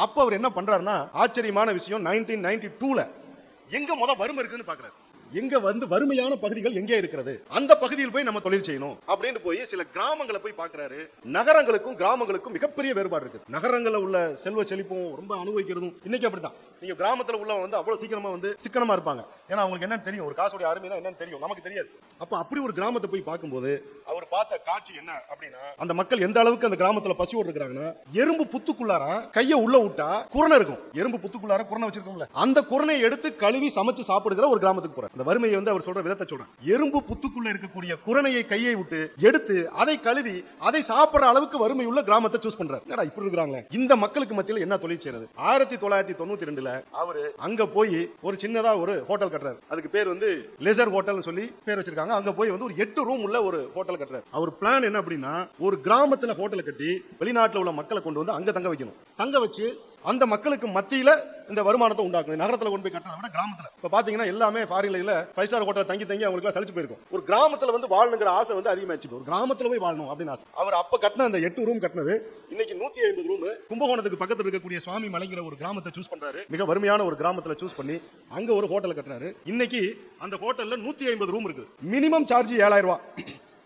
அப்ப அவர் என்ன பண்றாருன்னா, ஆச்சரியமான விஷயம், 1992ல எங்க வறுமை இருக்குன்னு பாக்குறாரு. எங்க வறுமையான பகுதிகள் எங்கே இருக்கிறது, அந்த பகுதியில் போய் நம்ம தொழில் செய்யணும் அப்படின்னு போய் சில கிராமங்களை போய் பார்க்கிறாரு. நகரங்களுக்கும் கிராமங்களுக்கும் மிகப்பெரிய வேறுபாடு இருக்கு. நகரங்கள்ல உள்ள செல்வ செழிப்பும் ரொம்ப அனுபவிக்கிறதும் இன்னைக்கு அப்படிதான். நீங்க கிராமத்துல உள்ள அவ்வளவு சீக்கிரமா சிக்கனமா இருப்பாங்க. ஏன்னா அவங்களுக்கு என்னன்னு தெரியும், ஒரு காசுடைய அருமைனா என்னன்னு தெரியும், நமக்கு தெரியாது. அப்ப அப்படி ஒரு கிராமத்தை போய் பார்க்கும்போது அவர் பார்த்த காட்சி என்ன அப்படின்னா, அந்த மக்கள் எந்த அளவுக்கு அந்த கிராமத்துல பசியோடு இருக்கிறாங்கன்னா, எறும்பு புத்துக்குள்ளார கையை உள்ள விட்டா குரணை இருக்கும். எறும்பு புத்துக்குள்ளார குரணை வச்சிருக்கோம்ல, அந்த குரணையை எடுத்து கழுவி சமைச்சு சாப்பிடுகிற ஒரு கிராமத்துக்கு போற. அந்த வறுமையை அவர் சொல்ற விதத்தை சொல்றேன். எறும்பு புத்துக்குள்ள இருக்கக்கூடிய குரணையை கையை விட்டு எடுத்து அதை கழுவி அதை சாப்பிடுற அளவுக்கு வறுமை உள்ள கிராமத்தை சூஸ் பண்றாரு. என்னடா இப்படி இருக்காங்க, இந்த மக்களுக்கு மத்தியில் என்ன தொழில் செய்யறது? 1992ல அவரு அங்க போய் ஒரு சின்னதா ஒரு ஹோட்டல் கட்டுறாரு. அதுக்கு பேர் லெசர் ஹோட்டல் சொல்லி பேர் வச்சிருக்காங்க. அங்க போய் ஒரு 8 ரூம் உள்ள ஒரு ஹோட்டல் கட்டுறாரு. அவர் பிளான் என்ன அப்படின்னா, ஒரு கிராமத்துல ஹோட்டல் கட்டி வெளிநாட்டுல உள்ள மக்களை கொண்டு வந்து அங்க தங்க வைக்கணும். தங்க வச்சு அந்த மக்களுக்கு மத்தியில இந்த வருமானத்தை உண்டாக்கணும். நகரத்துல கொண்டு போய் கட்டுறத விட கிராமத்துல இப்ப பாத்தீங்கன்னா எல்லாமே ஃபாரின்ல 5 ஸ்டார் ஹோட்டல் தங்கி தங்கி அவங்களுக்கு சலிச்சு போயிருக்கும். ஒரு கிராமத்துல வாழணுங்கிற ஆசை அதிகமாச்சு. ஒரு கிராமத்துல போய் வாழணும் அப்படின்னு ஆசை. அவர் அப்ப கட்டின அந்த 8 ரூம் கட்டினது இன்னைக்கு 150 ரூம். கும்பகோணத்துக்கு பக்கத்துல இருக்கக்கூடிய சுவாமி மலைங்கிற ஒரு கிராமத்தை சூஸ் பண்றாரு. மிக வறுமையான ஒரு கிராமத்துல சூஸ் பண்ணி அங்க ஒரு ஹோட்டல் கட்டுறாரு. இன்னைக்கு அந்த ஹோட்டல்ல 150 ரூம் இருக்கு. மினிமம் சார்ஜ் 7000 ரூபாய்,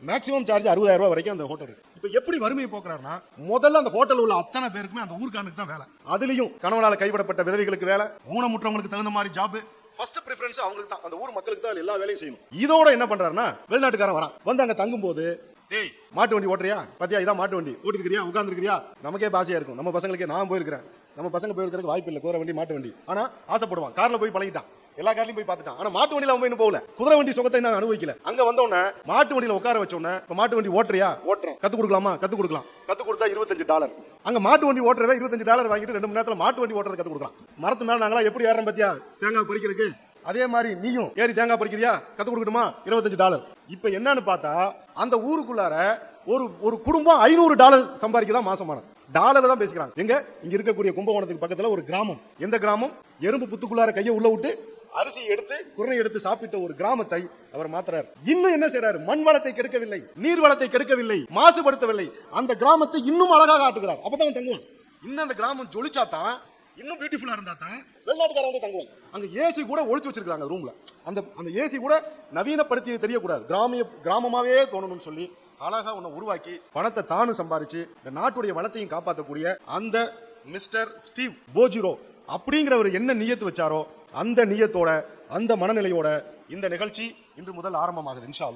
மேக்ஸிமம் சார்ஜ் 60,000 ரூபாய் வரைக்கும் அந்த ஹோட்டல் இருக்கு. இப்ப எப்படி வறுமையை போக்குறாருன்னா, முதல்ல அந்த ஹோட்டல் உள்ள அத்தனை பேருக்குமே அந்த ஊர்கானுக்கு தான் வேலை. அதுலயும் கணவனால கைவிடப்பட்ட விதவைகளுக்கு வேலை, ஊனமுற்றவங்களுக்கு தகுந்த மாதிரி ஜாப், ஃபர்ஸ்ட் பிரெஃபரன்ஸ் அவங்களுக்கு தான், அந்த ஊர் மக்களுக்கு தான் எல்லா வேலையும் செய்யணும். இதோட என்ன பண்றாருன்னா, வெளிநாட்டுக்காரன் வரான், அங்க தங்கும் போது, டேய் மாட்டு வண்டி ஓட்டுறியா, பாத்தியா இதான் மாட்டு வண்டி, ஓட்டிருக்கிறியா, உட்கார்ந்துருக்கிறியா, நமக்கே பாசையா இருக்கும். நம்ம பசங்களுக்கு நான் போயிருக்கிறேன், நம்ம பசங்க போயிருக்கிறதுக்கு வாய்ப்பு இல்லை, கோர வண்டி மாட்டு வண்டி. ஆனா ஆசைப்படுவான், கார்ல போய் பழகிட்டான், எல்லா கார்லயும் போய் பார்த்துட்டான். ஆனா மாட்டு வண்டியில அவன் போகல, குதிரை வண்டி சுகத்தை நான் அனுபவிக்கல. அங்க வந்தோடனே மாட்டு வண்டியில உட்கார வச்சோடனே, மாட்டு வண்டி ஓட்டுறியா, ஓட்டுறேன், கத்து கொடுக்கலாமா, கத்து கொடுக்கலாம், கத்து கொடுத்தா $25. அங்க மாட்டு வண்டி ஓட்டுறத $25 வாங்கிட்டு 2 மணி நேரத்துல மாட்டு வண்டி ஓட்டுறது கத்து கொடுக்கலாம். மரத்து மேல நாங்களா எப்படி ஏறோம் பாத்தியா, தேங்காய் பறிக்கிறதுக்கு, அதே மாதிரி நீயும் ஏறி தேங்காய் பறிக்கிறியா, கத்து கொடுக்கணுமா, $25. இப்ப என்னன்னு பார்த்தா, அந்த ஊருக்குள்ளார ஒரு குடும்பம் $500 சம்பாதிக்கதான் மாசமான டாலர் தான் பேசிக்கிறாங்க. எங்க இங்க இருக்கக்கூடிய கும்பகோணத்துக்கு பக்கத்துல ஒரு கிராமம். எந்த கிராமம்? எறும்பு புத்துக்குள்ளார கையை உள்ள விட்டு அரிசி எடுத்து குரணை எடுத்து சாப்பிட்ட ஒரு கிராமத்தை அவர் மாத்துறாரு. இன்னும் என்ன செய்யறாரு? மண் வளத்தை கெடுக்கவில்லை, நீர் வளத்தை கெடுக்கவில்லை, மாசுபடுத்தவில்லை, அந்த கிராமத்தை இன்னும் அழகாக ஆட்டுகிறார். அப்பதான் தங்குவான். இன்னும் அந்த கிராமம் ஜொலிச்சாதான், இன்னும் பியூட்டிஃபுல்லா இருந்தா தான் வெளிநாட்டுக்காரங்க தங்குவாங்க. அங்க ஏசி கூட ஒழிச்சு வச்சிருக்காங்க ரூம்ல. அந்த ஏசி கூட நவீனப்படுத்தி தெரியக்கூடாது, கிராமமாவே தோணணும்னு சொல்லி அழகா உன்னை உருவாக்கி பணத்தை தானும் சம்பாரிச்சு இந்த நாட்டுடைய வளத்தையும் காப்பாற்றக்கூடிய அந்த மிஸ்டர் ஸ்டீவ் போஜிரோ அப்படிங்கிறவர் என்ன நியத்து வச்சாரோ, அந்த நியத்தோட அந்த மனநிலையோட இந்த நிகழ்ச்சி இன்று முதல் ஆரம்பமாகுது இன்ஷா அல்லாஹ்.